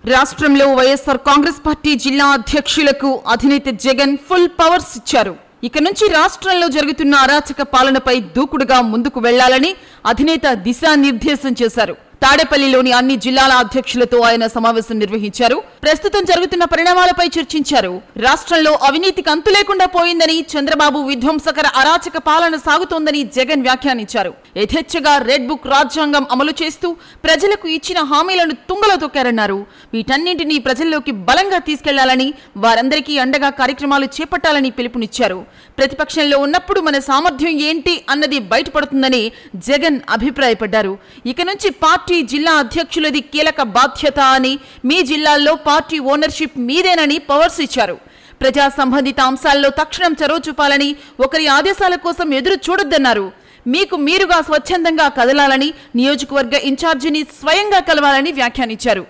రాష్ట్రంలో వైఎస్ఆర్ కాంగ్రెస్ పార్టీ జిల్లా అధ్యక్షులకు అధినేత జగన్ ఫుల్ పవర్స్ ఇచ్చారు. ఇక నుంచి రాష్ట్రంలో జరుగుతున్న అరాచక పాలనపై దూకుడుగా ముందుకు వెళ్లాలని అధినేత దిశానిర్దేశం చేశారు. తాడేపల్లిలోని అన్ని జిల్లాల అధ్యక్షులతో ఆయన సమావేశం నిర్వహించారు. ప్రస్తుతం జరుగుతున్న పరిణామాలపై చర్చించారు. రాష్ట్రంలో అవినీతికి అంతు లేకుండా పోయిందని, చంద్రబాబు విధ్వంసకర అరాచక పాలన సాగుతోందని జగన్ వ్యాఖ్యానించారు. యథేచ్ఛగా రెడ్ బుక్ రాజ్యాంగం అమలు చేస్తూ ప్రజలకు ఇచ్చిన హామీలను తుంగలో తొక్కారన్నారు. వీటన్నింటినీ ప్రజల్లోకి బలంగా తీసుకెళ్లాలని, వారందరికీ అండగా కార్యక్రమాలు చేపట్టాలని పిలుపునిచ్చారు. ప్రతిపక్షంలో ఉన్నప్పుడు మన సామర్థ్యం ఏంటి అన్నది బయటపడుతుందని జగన్ అభిప్రాయపడ్డారు. ఇక నుంచి పార్టీ జిల్లా అధ్యక్షులది కీలక బాధ్యత అని, మీ జిల్లాల్లో పార్టీ ఓనర్షిప్ మీదేనని పవర్స్ ఇచ్చారు. ప్రజా సంబంధిత అంశాల్లో తక్షణం చొరవ చూపాలని, ఒకరి ఆదేశాల కోసం ఎదురు చూడొద్దన్నారు. మీకు మీరుగా స్వచ్ఛందంగా కదలాలని, నియోజకవర్గ ఇన్ఛార్జిని స్వయంగా కలవాలని వ్యాఖ్యానించారు.